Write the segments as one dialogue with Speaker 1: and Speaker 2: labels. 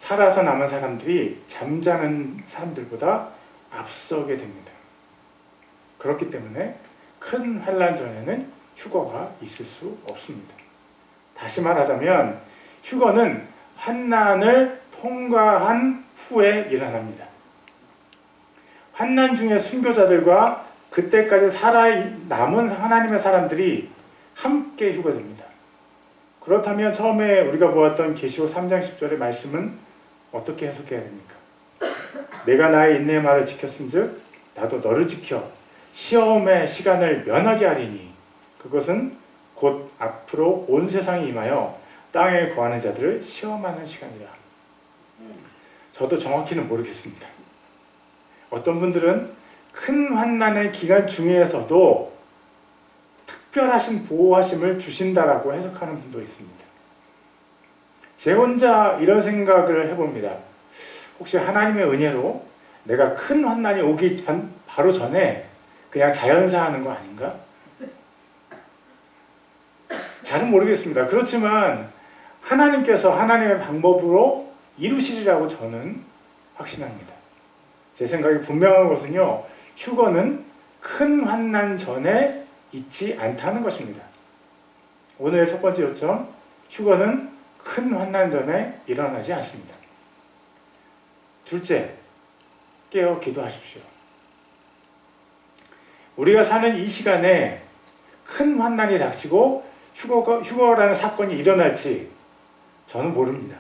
Speaker 1: 살아서 남은 사람들이 잠자는 사람들보다 앞서게 됩니다. 그렇기 때문에 큰 환난 전에는 휴거가 있을 수 없습니다. 다시 말하자면 휴거는 환난을 통과한 후에 일어납니다. 환난 중에 순교자들과 그때까지 살아남은 하나님의 사람들이 함께 휴거됩니다. 그렇다면 처음에 우리가 보았던 계시록 3장 10절의 말씀은 어떻게 해석해야 됩니까? 내가 나의 인내의 말을 지켰은즉 나도 너를 지켜 시험의 시간을 면하게 하리니 그것은 곧 앞으로 온 세상에 임하여 땅에 거하는 자들을 시험하는 시간이라. 저도 정확히는 모르겠습니다. 어떤 분들은 큰 환난의 기간 중에서도 특별하신 보호하심을 주신다라고 해석하는 분도 있습니다. 제 혼자 이런 생각을 해봅니다. 혹시 하나님의 은혜로 내가 큰 환난이 오기 바로 전에 그냥 자연사하는 거 아닌가? 잘은 모르겠습니다. 그렇지만 하나님께서 하나님의 방법으로 이루시리라고 저는 확신합니다. 제 생각이 분명한 것은요, 휴거는 큰 환난 전에 있지 않다는 것입니다. 오늘의 첫 번째 요점, 휴거는 큰 환난 전에 일어나지 않습니다. 둘째, 깨어 기도하십시오. 우리가 사는 이 시간에 큰 환난이 닥치고 휴거라는 사건이 일어날지 저는 모릅니다.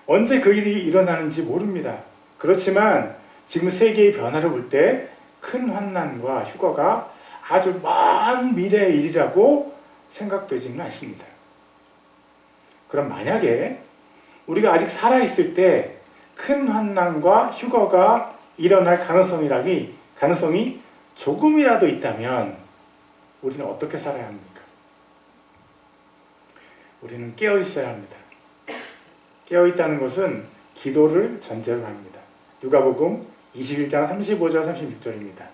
Speaker 1: 언제 그 일이 일어나는지 모릅니다. 그렇지만 지금 세계의 변화를 볼 때 큰 환난과 휴거가 아주 먼 미래의 일이라고 생각되지는 않습니다. 그럼 만약에 우리가 아직 살아있을 때 큰 환난과 휴거가 일어날 가능성이 조금이라도 있다면 우리는 어떻게 살아야 합니까? 우리는 깨어 있어야 합니다. 깨어 있다는 것은 기도를 전제로 합니다. 누가복음 21장 35절 36절입니다.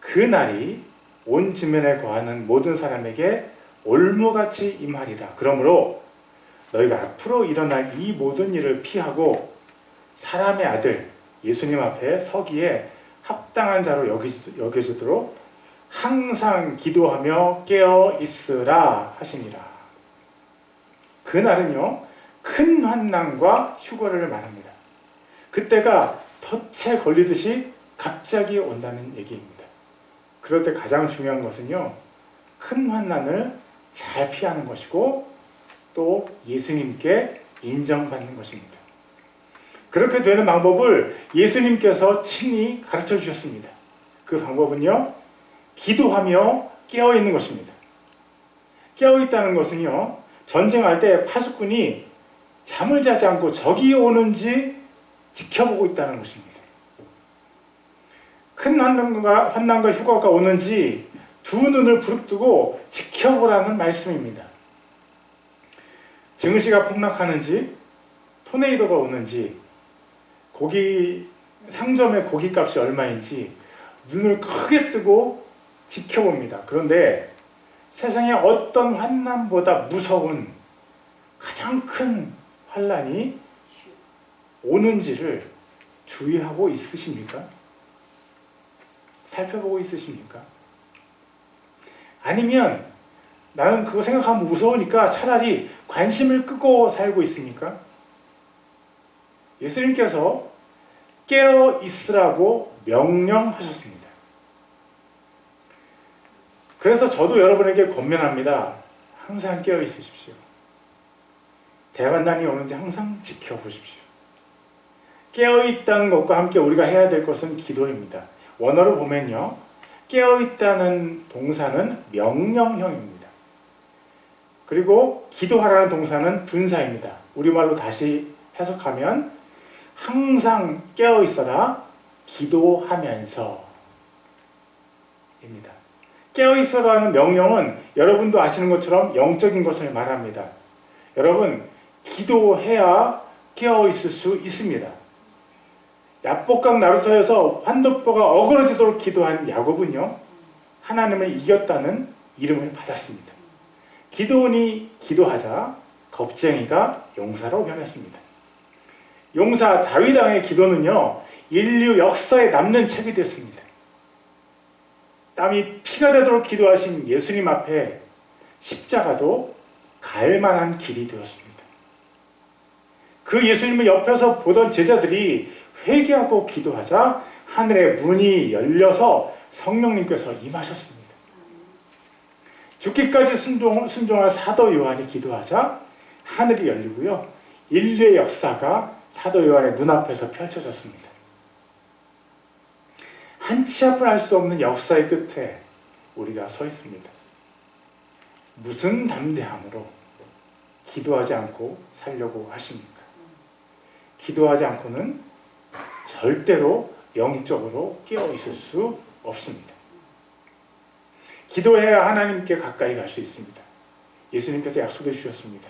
Speaker 1: 그 날이 온 지면에 거하는 모든 사람에게 올무같이 임하리라. 그러므로 너희가 앞으로 일어날 이 모든 일을 피하고 사람의 아들 예수님 앞에 서기에 합당한 자로 여겨지도록 항상 기도하며 깨어 있으라 하시니라. 그날은요, 큰 환난과 휴거를 말합니다. 그때가 덫에 걸리듯이 갑자기 온다는 얘기입니다. 그럴 때 가장 중요한 것은요, 큰 환난을 잘 피하는 것이고 또 예수님께 인정받는 것입니다. 그렇게 되는 방법을 예수님께서 친히 가르쳐 주셨습니다. 그 방법은요, 기도하며 깨어있는 것입니다. 깨어있다는 것은요, 전쟁할 때 파수꾼이 잠을 자지 않고 적이 오는지 지켜보고 있다는 것입니다. 큰 환난과 휴거가 오는지 두 눈을 부릅뜨고 지켜보라는 말씀입니다. 증시가 폭락하는지 토네이도가 오는지 상점의 고기값이 얼마인지 눈을 크게 뜨고 지켜봅니다. 그런데 세상에 어떤 환난보다 무서운 가장 큰 환난이 오는지를 주의하고 있으십니까? 살펴보고 있으십니까? 아니면 나는 그거 생각하면 무서우니까 차라리 관심을 끄고 살고 있습니까? 예수님께서 깨어 있으라고 명령하셨습니다. 그래서 저도 여러분에게 권면합니다. 항상 깨어 있으십시오. 대환난이 오는지 항상 지켜보십시오. 깨어 있다는 것과 함께 우리가 해야 될 것은 기도입니다. 원어로 보면요, 깨어 있다는 동사는 명령형입니다. 그리고 기도하라는 동사는 분사입니다. 우리말로 다시 해석하면 항상 깨어 있어라 기도하면서 입니다. 깨어 있어라는 명령은 여러분도 아시는 것처럼 영적인 것을 말합니다. 여러분, 기도해야 깨어 있을 수 있습니다. 야복강 나루터에서 환도뼈가 어그러지도록 기도한 야곱은요, 하나님을 이겼다는 이름을 받았습니다. 기도원이 기도하자 겁쟁이가 용사로 변했습니다. 용사 다윗 왕의 기도는요, 인류 역사에 남는 책이 됐습니다. 땀이 피가 되도록 기도하신 예수님 앞에 십자가도 갈 만한 길이 되었습니다. 그 예수님을 옆에서 보던 제자들이 회개하고 기도하자 하늘의 문이 열려서 성령님께서 임하셨습니다. 죽기까지 순종한 사도 요한이 기도하자 하늘이 열리고요. 인류의 역사가 사도 요한의 눈앞에서 펼쳐졌습니다. 한 치 앞을 알 수 없는 역사의 끝에 우리가 서 있습니다. 무슨 담대함으로 기도하지 않고 살려고 하십니까? 기도하지 않고는 절대로 영적으로 깨어 있을 수 없습니다. 기도해야 하나님께 가까이 갈 수 있습니다. 예수님께서 약속해 주셨습니다.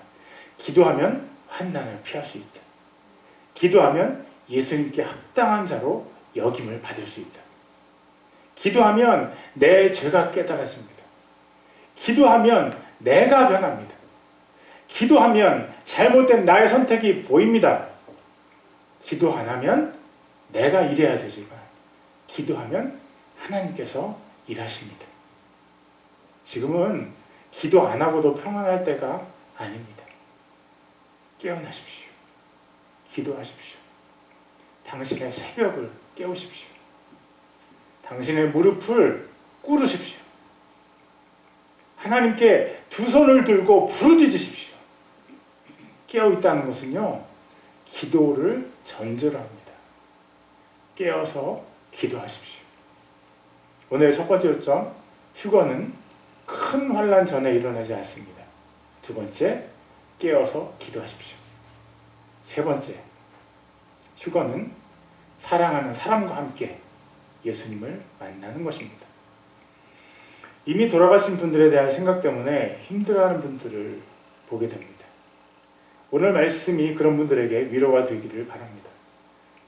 Speaker 1: 기도하면 환난을 피할 수 있다. 기도하면 예수님께 합당한 자로 여김을 받을 수 있다. 기도하면 내 죄가 깨달아집니다. 기도하면 내가 변합니다. 기도하면 잘못된 나의 선택이 보입니다. 기도 안 하면 내가 일해야 되지만 기도하면 하나님께서 일하십니다. 지금은 기도 안 하고도 평안할 때가 아닙니다. 깨어나십시오. 기도하십시오. 당신의 새벽을 깨우십시오. 당신의 무릎을 꿇으십시오. 하나님께 두 손을 들고 부르짖으십시오. 깨어있다는 것은요, 기도를 전제로 합니다. 깨어서 기도하십시오. 오늘 첫 번째 요점, 휴거는 큰 환난 전에 일어나지 않습니다. 두 번째, 깨어서 기도하십시오. 세 번째, 휴거는 사랑하는 사람과 함께 예수님을 만나는 것입니다. 이미 돌아가신 분들에 대한 생각 때문에 힘들어하는 분들을 보게 됩니다. 오늘 말씀이 그런 분들에게 위로가 되기를 바랍니다.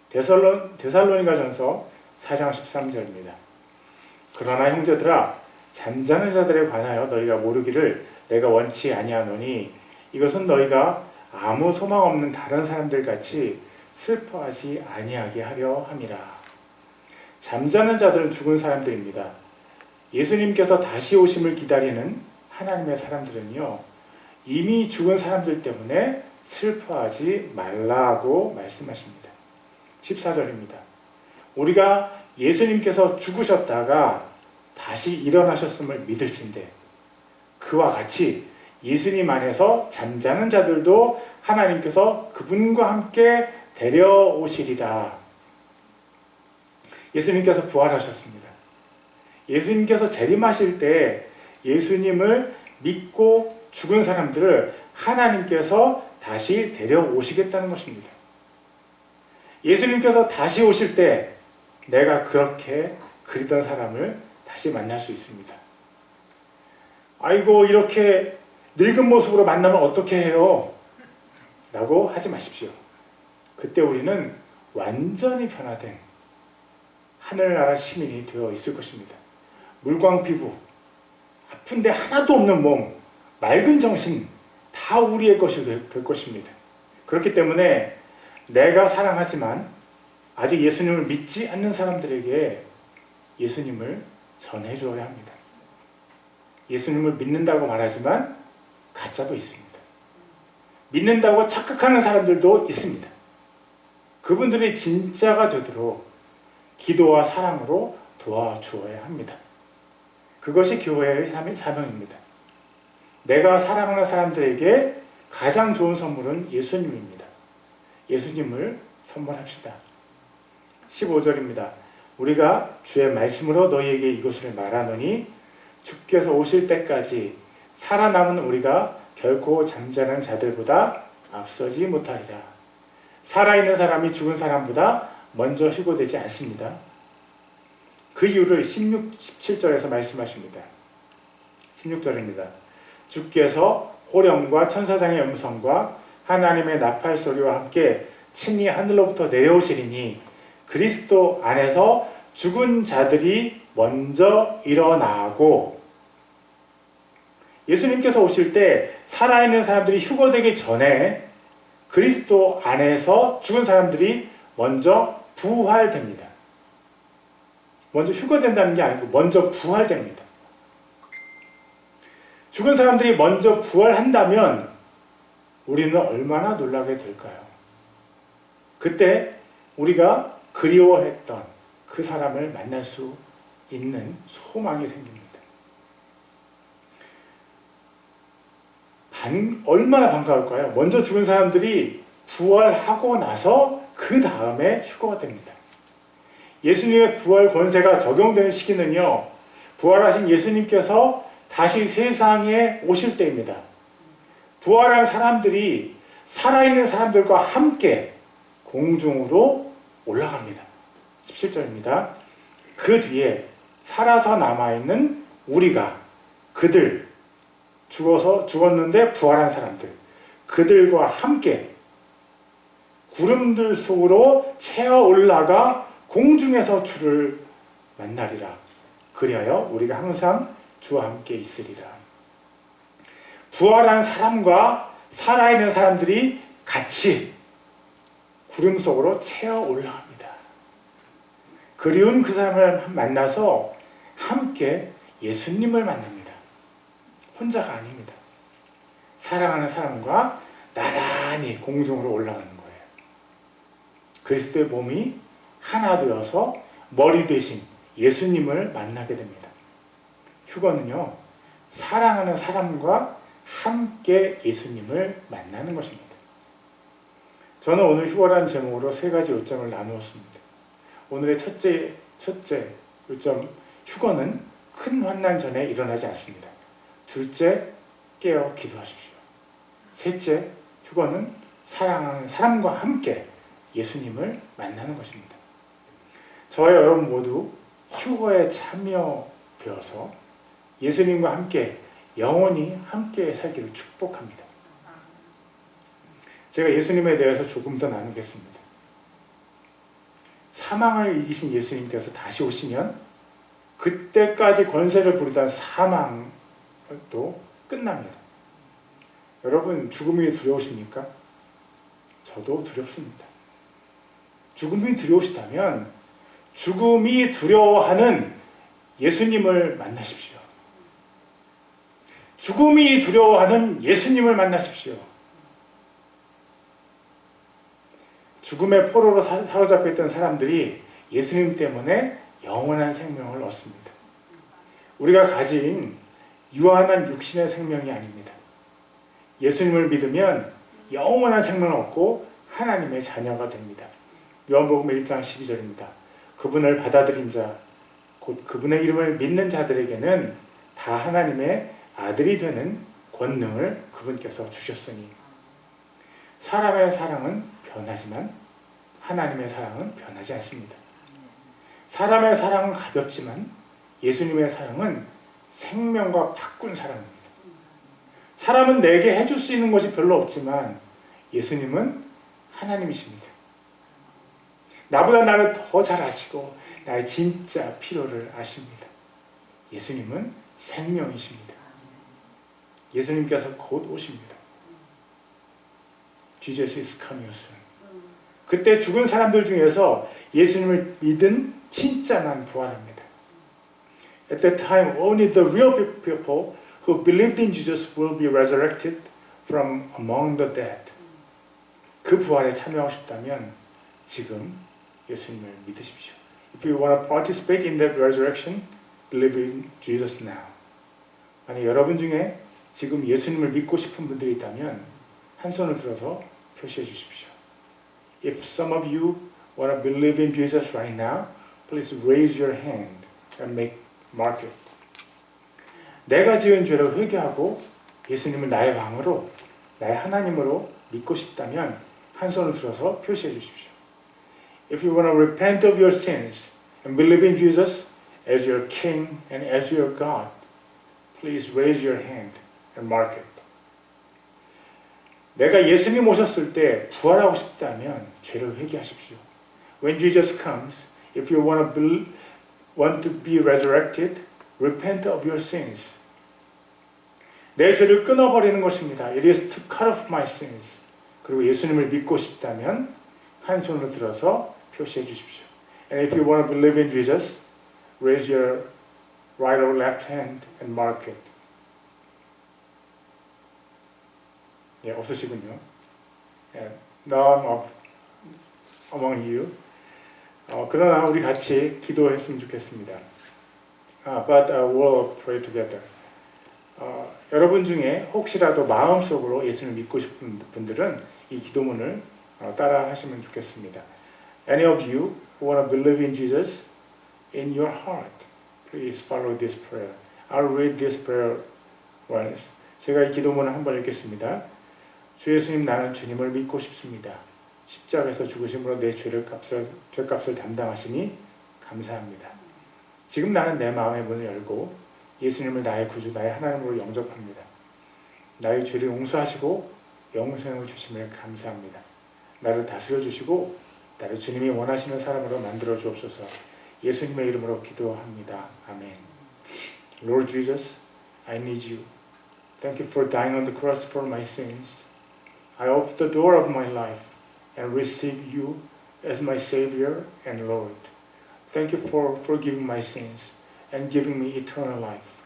Speaker 1: 데살로니가전서 4장 13절입니다. 그러나 형제들아, 잠자는 자들에 관하여 너희가 모르기를 내가 원치 아니하노니 이것은 너희가 아무 소망 없는 다른 사람들 같이 슬퍼하지 아니하게 하려 함이라. 잠자는 자들은 죽은 사람들입니다. 예수님께서 다시 오심을 기다리는 하나님의 사람들은요, 이미 죽은 사람들 때문에 슬퍼하지 말라고 말씀하십니다. 14절입니다. 우리가 예수님께서 죽으셨다가 다시 일어나셨음을 믿을진대 그와 같이 예수님 안에서 잠자는 자들도 하나님께서 그분과 함께 데려오시리라. 예수님께서 부활하셨습니다. 예수님께서 재림하실 때 예수님을 믿고 죽은 사람들을 하나님께서 다시 데려오시겠다는 것입니다. 예수님께서 다시 오실 때 내가 그렇게 그리던 사람을 다시 만날 수 있습니다. 아이고, 이렇게 늙은 모습으로 만나면 어떻게 해요? 라고 하지 마십시오. 그때 우리는 완전히 변화된 하늘나라 시민이 되어 있을 것입니다. 물광 피부, 아픈데 하나도 없는 몸, 맑은 정신, 다 우리의 것이 될 것입니다. 그렇기 때문에 내가 사랑하지만 아직 예수님을 믿지 않는 사람들에게 예수님을 전해줘야 합니다. 예수님을 믿는다고 말하지만 가짜도 있습니다. 믿는다고 착각하는 사람들도 있습니다. 그분들이 진짜가 되도록 기도와 사랑으로 도와주어야 합니다. 그것이 교회의 사명입니다. 내가 사랑하는 사람들에게 가장 좋은 선물은 예수님입니다. 예수님을 선물합시다. 15절입니다. 우리가 주의 말씀으로 너희에게 이것을 말하노니 주께서 오실 때까지 살아남은 우리가 결코 잠자는 자들보다 앞서지 못하리라. 살아있는 사람이 죽은 사람보다 먼저 휴거되지 않습니다. 그 이유를 16, 17절에서 말씀하십니다. 16절입니다. 주께서 호령과 천사장의 음성과 하나님의 나팔 소리와 함께 친히 하늘로부터 내려오시리니 그리스도 안에서 죽은 자들이 먼저 일어나고, 예수님께서 오실 때 살아있는 사람들이 휴거되기 전에 그리스도 안에서 죽은 사람들이 먼저 부활됩니다. 먼저 휴거된다는 게 아니고 먼저 부활됩니다. 죽은 사람들이 먼저 부활한다면 우리는 얼마나 놀라게 될까요? 그때 우리가 그리워했던 그 사람을 만날 수 있는 소망이 생깁니다. 얼마나 반가울까요? 먼저 죽은 사람들이 부활하고 나서 그 다음에 휴거가 됩니다. 예수님의 부활 권세가 적용되는 시기는요, 부활하신 예수님께서 다시 세상에 오실 때입니다. 부활한 사람들이 살아있는 사람들과 함께 공중으로 올라갑니다. 17절입니다. 그 뒤에 살아서 남아있는 우리가 그들, 죽었는데 부활한 사람들, 그들과 함께 구름들 속으로 채어 올라가 공중에서 주를 만나리라. 그리하여 우리가 항상 주와 함께 있으리라. 부활한 사람과 살아있는 사람들이 같이 구름 속으로 채어 올라갑니다. 그리운 그 사람을 만나서 함께 예수님을 만납니다. 혼자가 아닙니다. 사랑하는 사람과 나란히 공중으로 올라가는 거예요. 그리스도의 몸이 하나 되어서 머리 대신 예수님을 만나게 됩니다. 휴거는요, 사랑하는 사람과 함께 예수님을 만나는 것입니다. 저는 오늘 휴거라는 제목으로 세 가지 요점을 나누었습니다. 오늘의 첫째 요점, 휴거는 큰 환난 전에 일어나지 않습니다. 둘째, 깨어 기도하십시오. 셋째, 휴거는 사랑하는 사람과 함께 예수님을 만나는 것입니다. 저와 여러분 모두 휴거에 참여되어서 예수님과 함께 영원히 함께 살기를 축복합니다. 제가 예수님에 대해서 조금 더 나누겠습니다. 사망을 이기신 예수님께서 다시 오시면 그때까지 권세를 부리던 사망도 끝납니다. 여러분, 죽음이 두려우십니까? 저도 두렵습니다. 죽음이 두려우시다면 죽음이 두려워하는 예수님을 만나십시오. 죽음이 두려워하는 예수님을 만나십시오. 죽음의 포로로 사로잡혀 있던 사람들이 예수님 때문에 영원한 생명을 얻습니다. 우리가 가진 유한한 육신의 생명이 아닙니다. 예수님을 믿으면 영원한 생명을 얻고 하나님의 자녀가 됩니다. 요한복음 1장 12절입니다. 그분을 받아들인 자, 곧 그분의 이름을 믿는 자들에게는 다 하나님의 아들이 되는 권능을 그분께서 주셨으니. 사람의 사랑은 변하지만 하나님의 사랑은 변하지 않습니다. 사람의 사랑은 가볍지만 예수님의 사랑은 생명과 바꾼 사랑입니다. 사람은 내게 해줄 수 있는 것이 별로 없지만 예수님은 하나님이십니다. 나보다 나를 더 잘 아시고 나의 진짜 필요를 아십니다. 예수님은 생명이십니다. 예수님께서 곧 오십니다. Jesus is coming soon. 그때 죽은 사람들 중에서 예수님을 믿은 진짜 난 부활합니다. At that time, only the real people who believed in Jesus will be resurrected from among the dead. 그 부활에 참여하고 싶다면 지금 예수님을 믿으십시오. If you want to participate in that resurrection, believe in Jesus now. 만약 여러분 중에 지금 예수님을 믿고 싶은 분들이 있다면 한 손을 들어서 표시해 주십시오. If some of you want to believe in Jesus right now, please raise your hand and mark it. 내가 지은 죄를 회개하고 예수님을 나의 왕으로, 나의 하나님으로 믿고 싶다면 한 손을 들어서 표시해 주십시오. If you want to repent of your sins and believe in Jesus as your King and as your God, please raise your hand and mark it. 내가 예수님 오셨을 때 부활하고 싶다면 죄를 회개하십시오. When Jesus comes, if you want to be resurrected, repent of your sins. 내 죄를 끊어버리는 것입니다. It is to cut off my sins. 그리고 예수님을 믿고 싶다면 한 손을 들어서 표시해 주십시오. And if you want to believe in Jesus, raise your right or left hand and mark it. 예, 없으시군요. 예, none of among you. 그러나 우리 같이 기도했으면 좋겠습니다. But we'll pray together. 여러분 중에 혹시라도 마음속으로 예수를 믿고 싶은 분들은 이 기도문을 따라 하시면 좋겠습니다. Any of you who want to believe in Jesus in your heart, please follow this prayer. I'll read this prayer once. 제가 이 기도문을 한번 읽겠습니다. 주 예수님, 나는 주님을 믿고 싶습니다. 십자가에서 죽으심으로 내 죄값을 담당하시니 감사합니다. 지금 나는 내 마음의 문을 열고 예수님을 나의 구주, 나의 하나님으로 영접합니다. 나의 죄를 용서하시고 영생을 주심을 감사합니다. 나를 다스려 주시고 나를 주님이 원하시는 사람으로 만들어 주옵소서. 예수님의 이름으로 기도합니다. 아멘. Lord Jesus, I need you. Thank you for dying on the cross for my sins. I open the door of my life and receive you as my Savior and Lord. Thank you for forgiving my sins and giving me eternal life.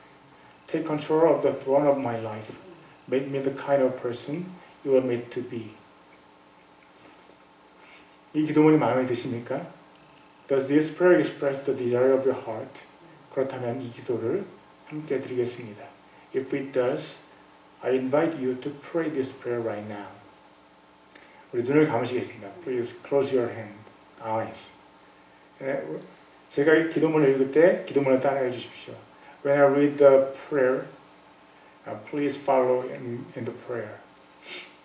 Speaker 1: Take control of the throne of my life. Make me the kind of person you want me to be. 이 기도문이 마음에 드십니까? Does this prayer express the desire of your heart? 그렇다면 이 기도를 함께 드리겠습니다. If it does, I invite you to pray this prayer right now. 우리 눈을 감으시겠습니다. Please close your eyes. 제가 이 기도문을 읽을 때 기도문을 따라해 주십시오. When I read the prayer, please follow in the prayer.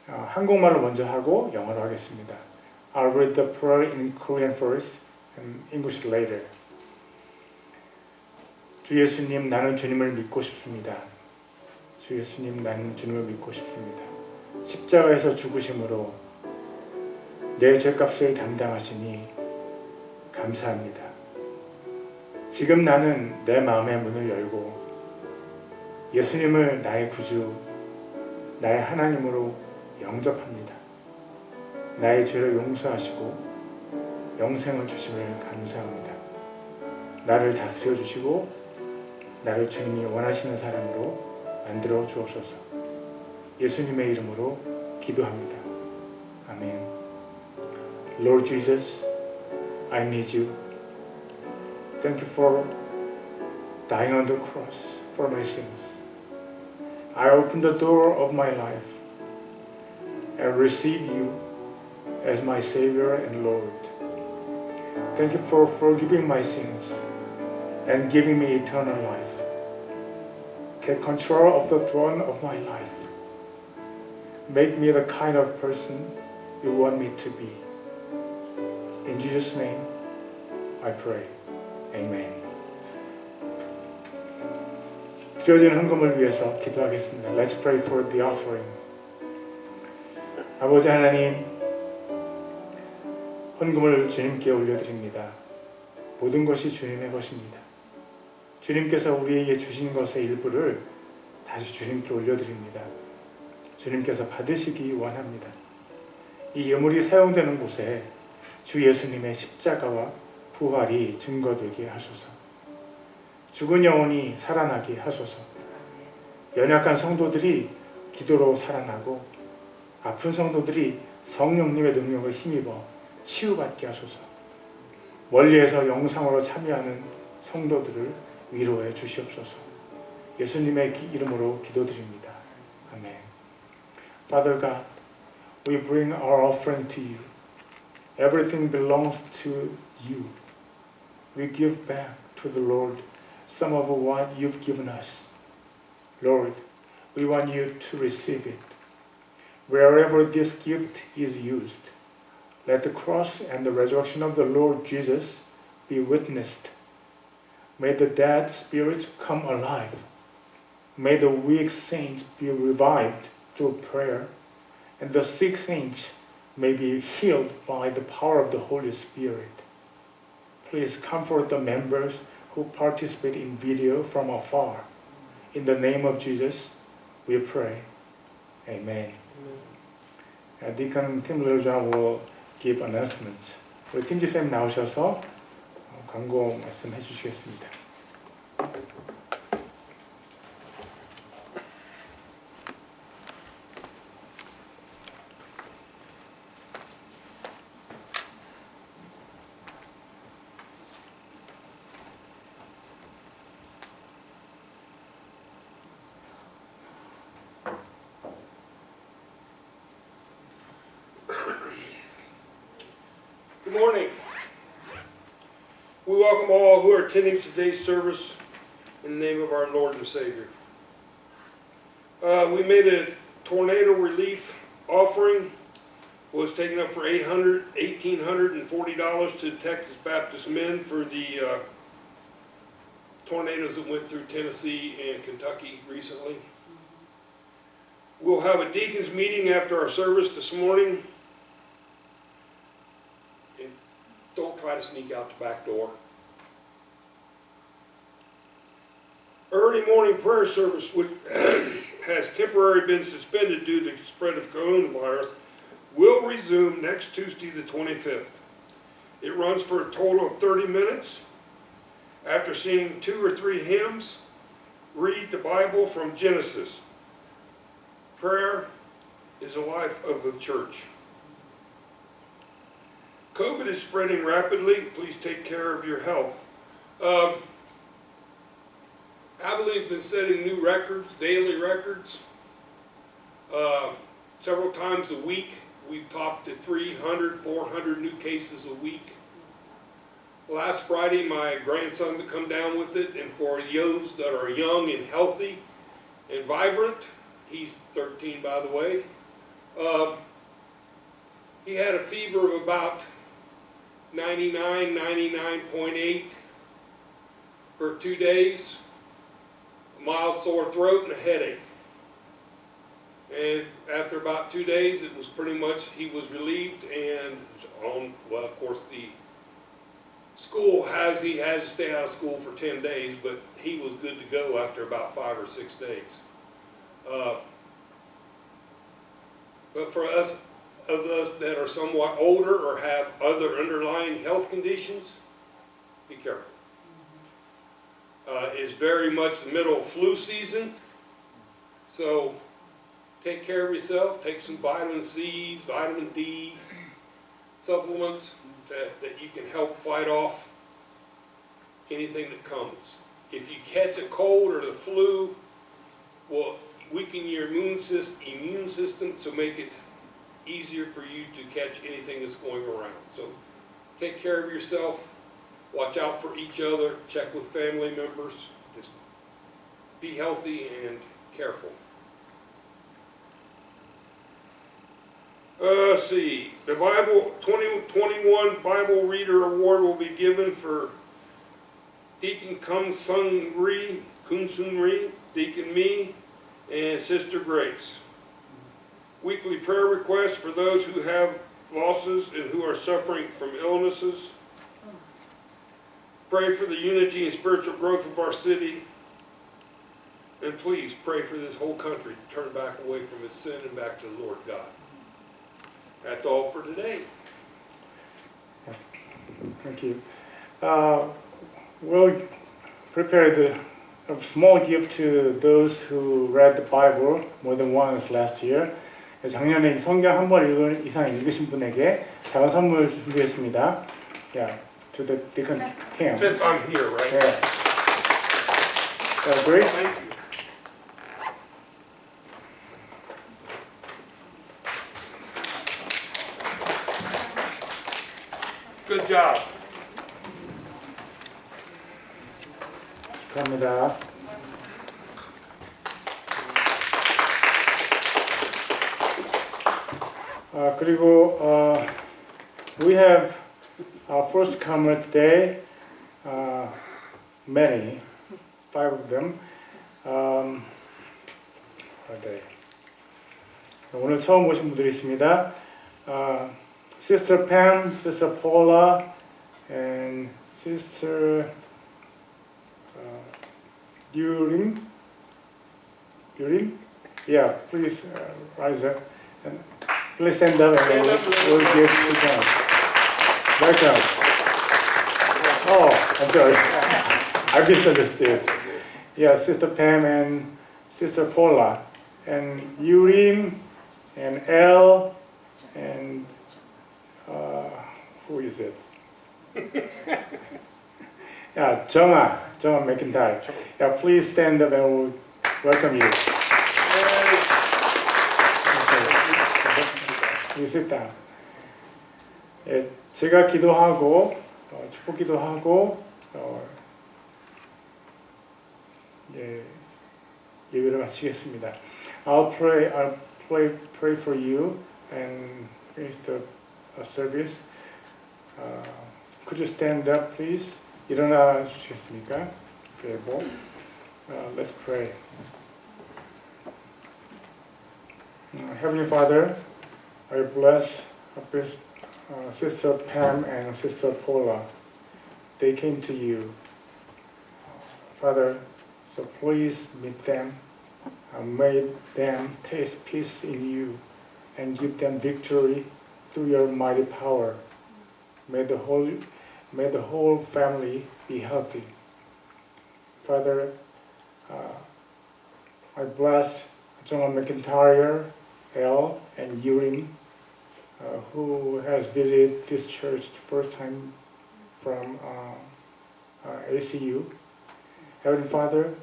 Speaker 1: 한국말로 먼저 하고 영어로 하겠습니다. I'll read the prayer in Korean first and English later. 주 예수님, 나는 주님을 믿고 싶습니다. 주 예수님, 나는 주님을 믿고 싶습니다. 십자가에서 죽으심으로 내 죄값을 담당하시니 감사합니다. 지금 나는 내 마음의 문을 열고 예수님을 나의 구주, 나의 하나님으로 영접합니다. 나의 죄를 용서하시고 영생을 주심을 감사합니다. 나를 다스려 주시고 나를 주님이 원하시는 사람으로 만들어 주옵소서. 예수님의 이름으로 기도합니다. 아멘. Lord Jesus, I need you. Thank you for dying on the cross for my sins. I open the door of my life and receive you as my Savior and Lord. Thank you for forgiving my sins and giving me eternal life. Take control of the throne of my life. Make me the kind of person you want me to be. In Jesus' name, I pray. Amen. 드려진 헌금을 위해서 기도하겠습니다. Let's pray for the offering. 아버지 하나님, 헌금을 주님께 올려드립니다. 모든 것이 주님의 것입니다. 주님께서 우리에게 주신 것의 일부를 다시 주님께 올려드립니다. 주님께서 받으시기 원합니다. 이 예물이 사용되는 곳에 주 예수님의 십자가와 부활이 증거되게 하소서. 죽은 영혼이 살아나게 하소서. 연약한 성도들이 기도로 살아나고 아픈 성도들이 성령님의 능력을 힘입어 치유받게 하소서. 멀리에서 영상으로 참여하는 성도들을 위로해 주시옵소서. 예수님의 이름으로 기도드립니다. 아멘. Father God, we bring our offering to you. Everything belongs to you. We give back to the Lord some of what you've given us. Lord, we want you to receive it. Wherever this gift is used, let the cross and the resurrection of the Lord Jesus be witnessed. May the dead spirits come alive. May the weak saints be revived through prayer, and the sick saints may be healed by the power of the Holy Spirit. Please comfort the members who participate in video from afar. In the name of Jesus, we pray. Amen. Deacon Tim Littlejohn will give announcements. 우리 팀 집사님 나오셔서 광고 말씀해 주시겠습니다.
Speaker 2: Good morning. We welcome all who are attending today's service in the name of our Lord and Savior. We made a tornado relief offering. Was taken up for $1,840 to Texas Baptist Men for the tornadoes that went through Tennessee and Kentucky recently. We'll have a deacons meeting after our service this morning. Don't try to sneak out the back door. Early morning prayer service, which has temporarily been suspended due to the spread of coronavirus, will resume next Tuesday the 25th. It runs for a total of 30 minutes. After singing 2 or 3 hymns, read the Bible from Genesis. Prayer is the life of the church. COVID is spreading rapidly. Please take care of your health. Abilene's been setting new records, daily records. Several times a week, we've topped the 300, 400 new cases a week. Last Friday, my grandson would come down with it, and for those that are young and healthy and vibrant, he's 13 by the way, he had a fever of about 99, 99.8 for 2 days, a mild sore throat and a headache. And after about 2 days, it was pretty much, he was relieved, and well, of course, the school he has to stay out of school for 10 days, but he was good to go after about 5 or 6 days. But for us that are somewhat older or have other underlying health conditions, be careful. It's very much the middle of flu season, so take care of yourself. Take some vitamin C, vitamin D supplements that you can help fight off anything that comes. If you catch a cold or the flu, will weaken your immune system to make it easier for you to catch anything that's going around. So take care of yourself, watch out for each other, check with family members, just be healthy and careful. Let's see, the Bible 2021 Bible Reader Award will be given for Deacon Kun Sun Ri, Deacon Me, and Sister Grace. Weekly prayer requests for those who have losses and who are suffering from illnesses. Pray for the unity and spiritual growth of our city. And please pray for this whole country to turn back away from its sin and back to the Lord God. That's all for today.
Speaker 1: Thank you. We'll prepare a small gift to those who read the Bible more than once last year. 작년에 성경 한 번 이상 읽으신 분에게 작은 선물 준비했습니다. Yeah, to the Deacon Tim.
Speaker 2: Since I'm here, right?
Speaker 1: Yeah. Grace.
Speaker 2: Thank you. Good job.
Speaker 1: 축하합니다. 그리고 we have our first comer today, many, 5 of them. 오늘 처음 오신 분들이 있습니다. Sister Pam, Sister Paula, and Sister Yurin? Yeah, please rise up. And Please stand up and we'll give to them. Welcome. Oh, I'm sorry. I misunderstood. Yeah, Sister Pam and Sister Paula, and Urim, and El, and who is it? Yeah, Jonah McIntyre. Yeah, please stand up and we'll welcome you. Okay. You sit down. 예, 제가 기도하고 축복 기도하고 예, 예배를 마치겠습니다. I'll pray for you and finish the service. Could you stand up, please? 일어나 주시겠습니까? 그리고 let's pray. Heavenly Father, I bless Sister Pam and Sister Paula. They came to you, Father. So please meet them, make them taste peace in you, and give them victory through your mighty power. May the whole family be healthy. Father, I bless John McIntyre, El, and Urim, who has visited this church the first time from ACU. Heavenly Father,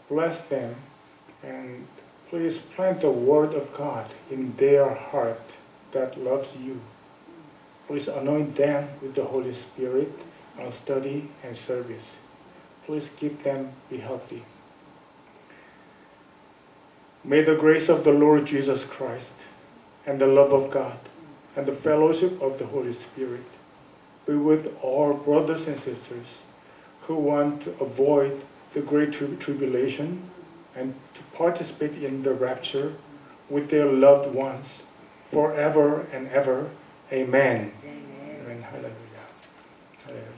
Speaker 1: bless them and please plant the word of God in their heart that loves you. Please anoint them with the Holy Spirit on study and service. Please keep them be healthy. May the grace of the Lord Jesus Christ and the love of God and the fellowship of the Holy Spirit be with all brothers and sisters who want to avoid the great tribulation and to participate in the rapture with their loved ones forever and ever. Amen. Amen. Hallelujah. Hallelujah.